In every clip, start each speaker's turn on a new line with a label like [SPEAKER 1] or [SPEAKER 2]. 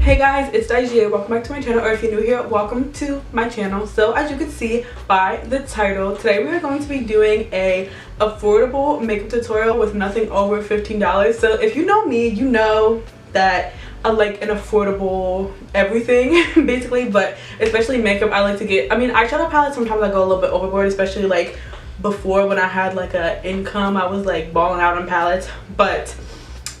[SPEAKER 1] Hey guys, it's Eyeshadow. Welcome back to my channel, or if you're new here, welcome to my channel. So as you can see by the title, today we are going to be doing a affordable makeup tutorial with nothing over $15. So if you know me, you know that I like an affordable everything basically, but especially makeup I like to get. I mean, eyeshadow palettes sometimes I go a little bit overboard, especially like before when I had like a income, I was like balling out on palettes. But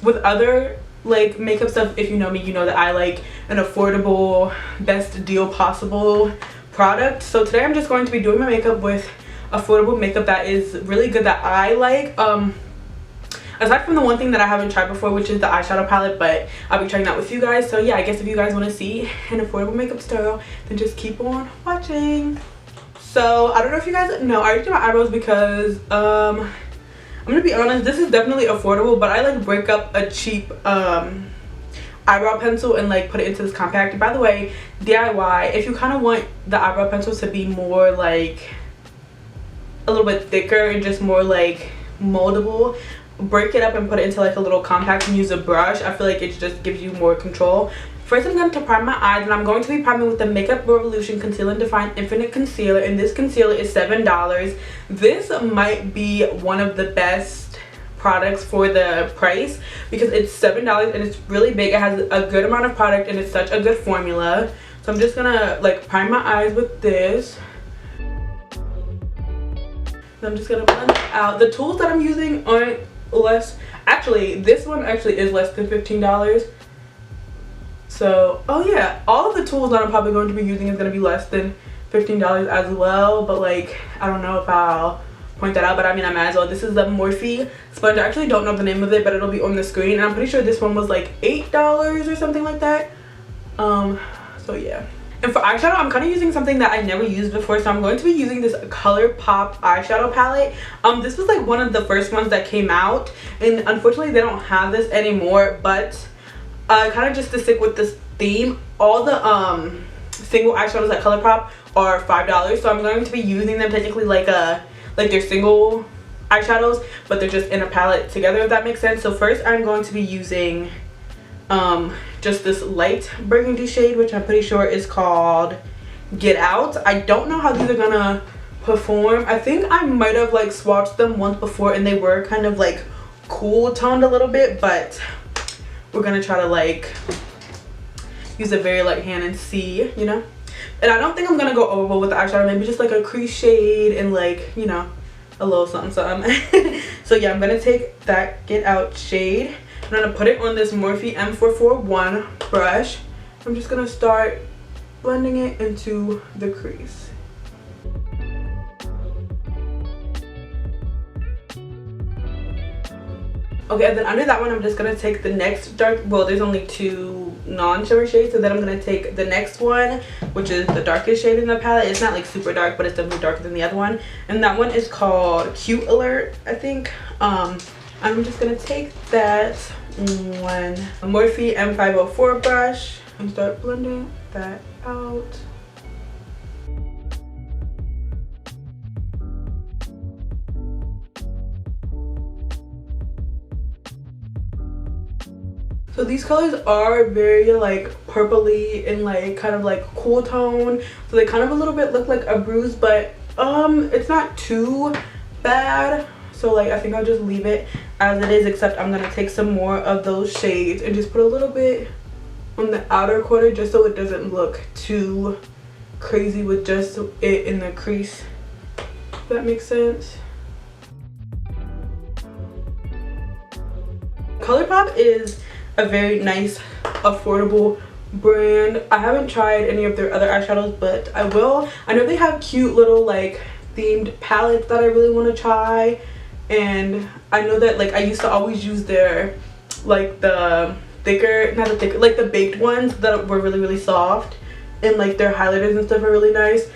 [SPEAKER 1] with other like makeup stuff, if you know me, you know that I like an affordable, best deal possible product. So today I'm just going to be doing my makeup with affordable makeup that is really good, that I like, aside from the one thing that I haven't tried before, which is the eyeshadow palette, but I'll be trying that with you guys. So yeah, I guess if you guys want to see an affordable makeup tutorial, then just keep on watching. So I don't know if you guys know, I already did my eyebrows because I'm gonna be honest, this is definitely affordable, but I like break up a cheap eyebrow pencil and like put it into this compact. By the way, DIY, if you kind of want the eyebrow pencils to be more like a little bit thicker and just more like moldable, break it up and put it into like a little compact and use a brush. I feel like it just gives you more control. First, I'm going to prime my eyes, and I'm going to be priming with the Makeup Revolution Conceal and Define Infinite Concealer, and this concealer is $7. This might be one of the best products for the price because it's $7 and it's really big. It has a good amount of product and it's such a good formula. So I'm just gonna like prime my eyes with this. I'm just gonna blend it out. The tools that I'm using aren't less. Actually, this one actually is less than $15. So, oh yeah, all of the tools that I'm probably going to be using is going to be less than $15 as well. But like, I don't know if I'll point that out, but I mean, I might as well. This is the Morphe sponge. I actually don't know the name of it, but it'll be on the screen. And I'm pretty sure this one was like $8 or something like that. So yeah. And for eyeshadow, I'm kind of using something that I never used before. So I'm going to be using this ColourPop eyeshadow palette. This was like one of the first ones that came out. And unfortunately, they don't have this anymore, but kind of just to stick with this theme, all the single eyeshadows at ColourPop are $5, so I'm going to be using them technically like they're single eyeshadows, but they're just in a palette together, if that makes sense. So first I'm going to be using just this light burgundy shade, which I'm pretty sure is called Get Out. I don't know how these are gonna perform. I think I might have like swatched them once before and they were kind of like cool toned a little bit, but we're gonna try to like use a very light hand and see, you know. And I don't think I'm gonna go overboard with the eyeshadow. Maybe just like a crease shade and like, you know, a little something something. So yeah, I'm gonna take that Get Out shade. I'm gonna put it on this Morphe M441 brush. I'm just gonna start blending it into the crease. Okay, and then under that one, I'm just going to take the next dark, well, there's only two non-shimmer shades, so then I'm going to take the next one, which is the darkest shade in the palette. It's not like super dark, but it's definitely darker than the other one. And that one is called Cute Alert, I think. I'm just going to take that one Morphe M504 brush and start blending that out. So these colors are very like purpley and like kind of like cool tone. So they kind of a little bit look like a bruise, but it's not too bad. So like I think I'll just leave it as it is, except I'm gonna take some more of those shades and just put a little bit on the outer corner just so it doesn't look too crazy with just it in the crease. If that makes sense. ColourPop is a very nice affordable brand. I haven't tried any of their other eyeshadows, but I will. I know they have cute little like themed palettes that I really want to try, and I know that like I used to always use their like the thicker, not the thicker, like the baked ones that were really soft, and like their highlighters and stuff are really nice,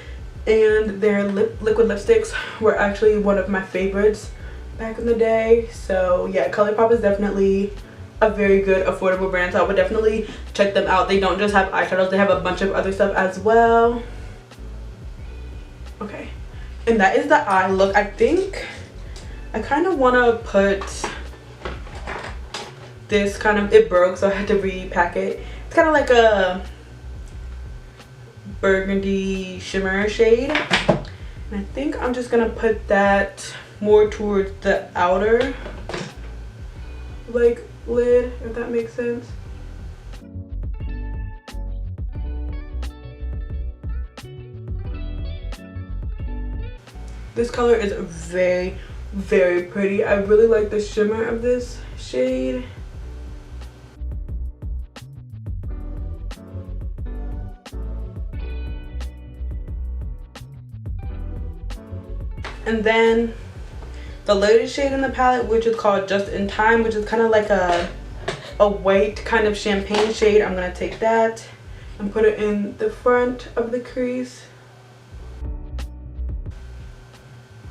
[SPEAKER 1] and their liquid lipsticks were actually one of my favorites back in the day. So yeah, ColourPop is definitely a very good affordable brand, so I would definitely check them out. They don't just have eyeshadows, they have a bunch of other stuff as well. Okay, and that is the eye look. I think I kind of want to put this kind of, it broke so I had to repack it, It's kind of like a burgundy shimmer shade. And I think I'm just gonna put that more towards the outer like lid, if that makes sense. This color is very, very pretty. I really like the shimmer of this shade. And then the latest shade in the palette, which is called Just in Time, which is kind of like a white kind of champagne shade. I'm gonna take that and put it in the front of the crease.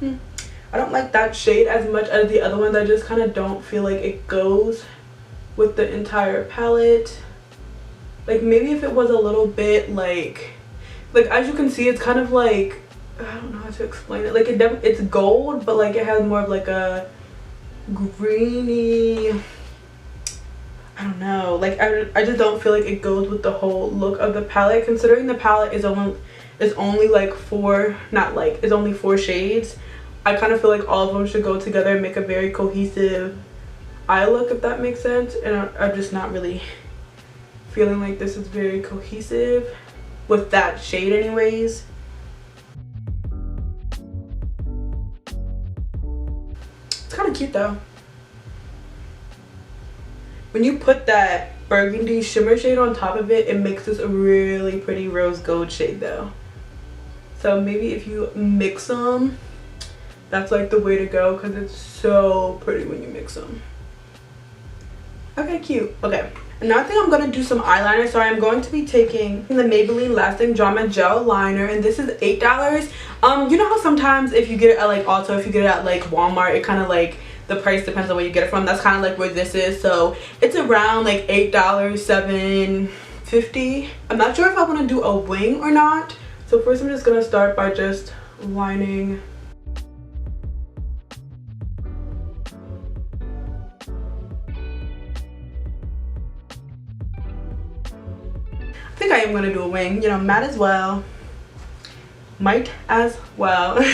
[SPEAKER 1] I don't like that shade as much as the other ones. I just kind of don't feel like it goes with the entire palette. Like maybe if it was a little bit like as you can see, it's kind of like, I don't know how to explain it. Like it's gold, but like it has more of like a greeny, I don't know. Like I just don't feel like it goes with the whole look of the palette. Considering the palette is only like is only 4 shades. I kind of feel like all of them should go together and make a very cohesive eye look, if that makes sense. And I'm just not really feeling like this is very cohesive with that shade anyways. It's kind of cute though. When you put that burgundy shimmer shade on top of it, it makes this a really pretty rose gold shade though. So maybe if you mix them, that's like the way to go, because it's so pretty when you mix them. Okay, cute. Okay, and now I think I'm going to do some eyeliner. So I'm going to be taking the Maybelline Lasting Drama Gel Liner, and this is $8. You know how sometimes if you get it at like Ulta, if you get it at like Walmart, it kind of like, the price depends on where you get it from. That's kind of like where this is. So it's around like $8, $7.50. I'm not sure if I want to do a wing or not. So first I'm just going to start by just lining I think I am gonna do a wing, you know, might as well. Might as well. And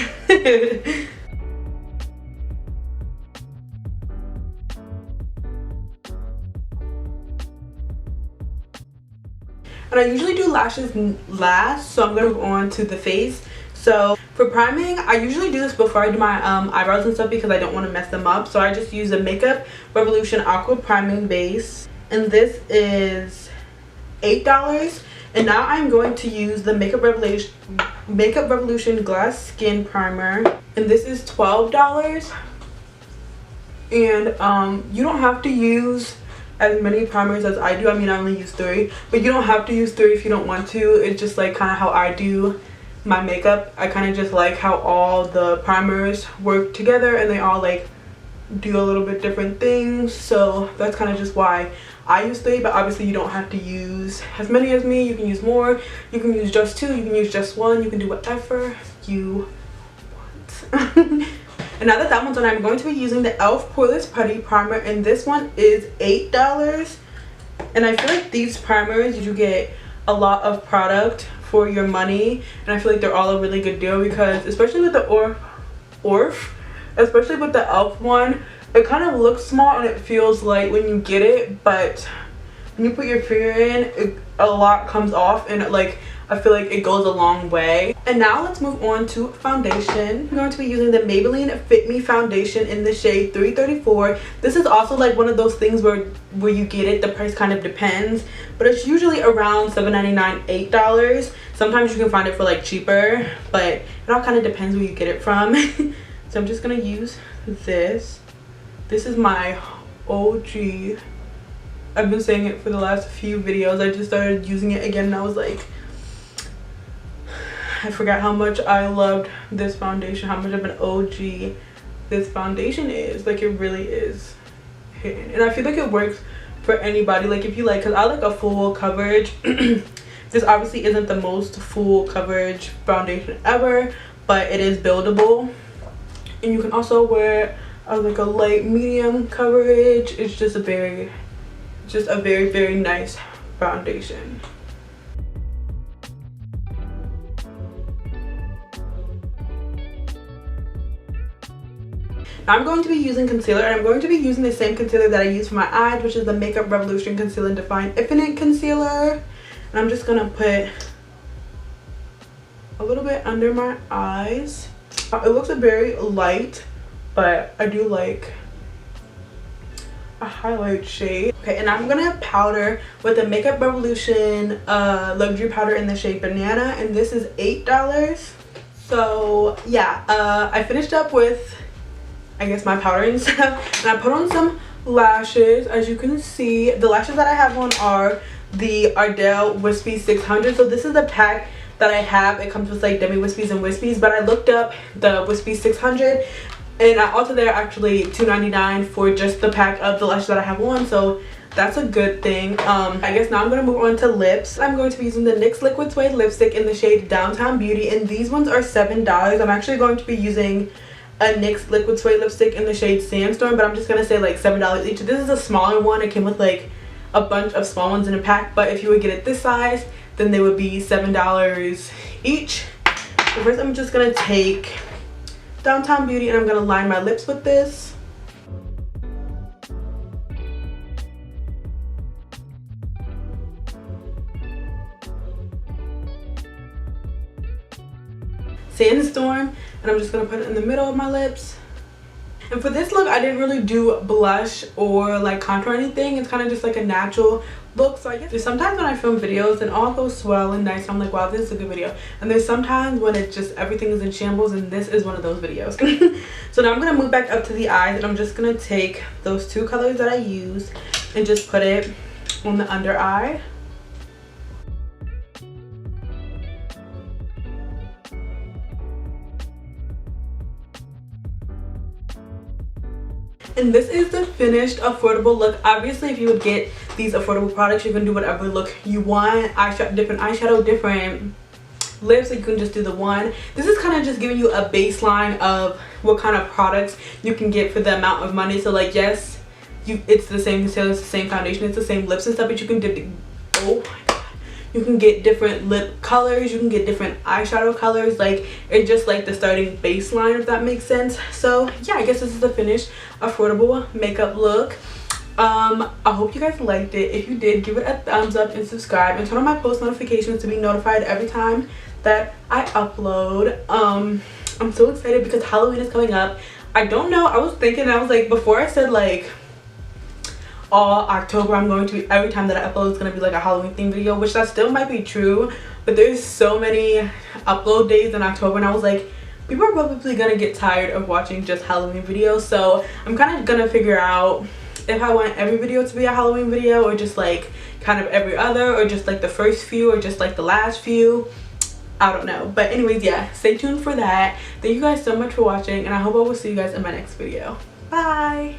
[SPEAKER 1] I usually do lashes last, so I'm gonna move on to the face. So for priming, I usually do this before I do my eyebrows and stuff because I don't want to mess them up. So I just use a Makeup Revolution Aqua Priming Base, and this is $8. And now I'm going to use the Makeup Revolution Glass Skin Primer, and this is $12. And you don't have to use as many primers as I do. I mean, I only use 3, but you don't have to use 3 if you don't want to. It's just like kind of how I do my makeup. I kind of just like how all the primers work together and they all like do a little bit different things. So that's kind of just why I use 3, but obviously you don't have to use as many as me. You can use more, you can use just 2, you can use just 1, you can do whatever you want. And now that that one's on, I'm going to be using the e.l.f. Poreless Putty Primer, and this one is $8. And I feel like these primers, you get a lot of product for your money, and I feel like they're all a really good deal because especially with the especially with the e.l.f. one, it kind of looks small and it feels light when you get it, but when you put your finger in, a lot comes off, and like I feel like it goes a long way. And now let's move on to foundation. I'm going to be using the Maybelline Fit Me foundation in the shade 334. This is also like one of those things where you get it, the price kind of depends, but it's usually around $7.99, $8. Sometimes you can find it for like cheaper, but it all kind of depends where you get it from. So I'm just gonna use this. This is my OG. I've been saying it for the last few videos. I just started using it again and I was like, I forgot how much I loved this foundation, how much of an OG this foundation is. Like, it really is hidden. And I feel like it works for anybody. Like, if you like, because I like a full coverage. This obviously isn't the most full coverage foundation ever, but it is buildable. And you can also wear like a light medium coverage. It's just a very, very nice foundation. Now I'm going to be using concealer, and I'm going to be using the same concealer that I use for my eyes, which is the Makeup Revolution Conceal and Define Infinite Concealer. And I'm just going to put a little bit under my eyes. It looks very light, but I do like a highlight shade. Okay, and I'm gonna powder with the Makeup Revolution luxury powder in the shade Banana, and this is $8. So yeah, I finished up with, I guess, my powder and stuff, and I put on some lashes. As you can see, the lashes that I have on are the Ardell Wispy 600. So this is the pack that I have. It comes with like demi wispies and wispies, but I looked up the Wispy 600, and I also they're actually $2.99 for just the pack of the lashes that I have on, so that's a good thing. I guess now I'm going to move on to lips. I'm going to be using the NYX Liquid Suede lipstick in the shade Downtown Beauty, and these ones are $7. I'm actually going to be using a NYX Liquid Suede lipstick in the shade Sandstorm, but I'm just going to say like $7 each. This is a smaller one. It came with like a bunch of small ones in a pack, but if you would get it this size, then they would be $7 each. So first I'm just going to take Downtown Beauty, and I'm going to line my lips with this. Sandstorm, and I'm just going to put it in the middle of my lips. And for this look, I didn't really do blush or like contour or anything. It's kind of just like a natural look. So I guess sometimes when I film videos and all goes swell and nice, I'm like, wow, this is a good video. And there's sometimes when it's just everything is in shambles, and this is one of those videos. So now I'm going to move back up to the eyes, and I'm just going to take those two colors that I used and just put it on the under eye. And this is the finished affordable look. Obviously, if you would get these affordable products, you can do whatever look you want. Different eyeshadow, different lips, so you can just do the one. This is kind of just giving you a baseline of what kind of products you can get for the amount of money. So like, yes, it's the same concealer, it's the same foundation, it's the same lips and stuff, but you can you can get different lip colors, you can get different eyeshadow colors, like it's just like the starting baseline, if that makes sense. So yeah, I guess this is the finished affordable makeup look. I hope you guys liked it. If you did, give it a thumbs up and subscribe, and turn on my post notifications to be notified every time that I upload. I'm so excited because Halloween is coming up. I don't know, I was thinking, I was like, before I said like all October I'm going to be, every time that I upload is going to be like a Halloween themed video, which that still might be true, but there's so many upload days in October, and I was like, people are probably going to get tired of watching just Halloween videos. So I'm kind of going to figure out if I want every video to be a Halloween video, or just like kind of every other, or just like the first few, or just like the last few. I don't know, but anyways, yeah, stay tuned for that. Thank you guys so much for watching, and I hope I will see you guys in my next video. Bye.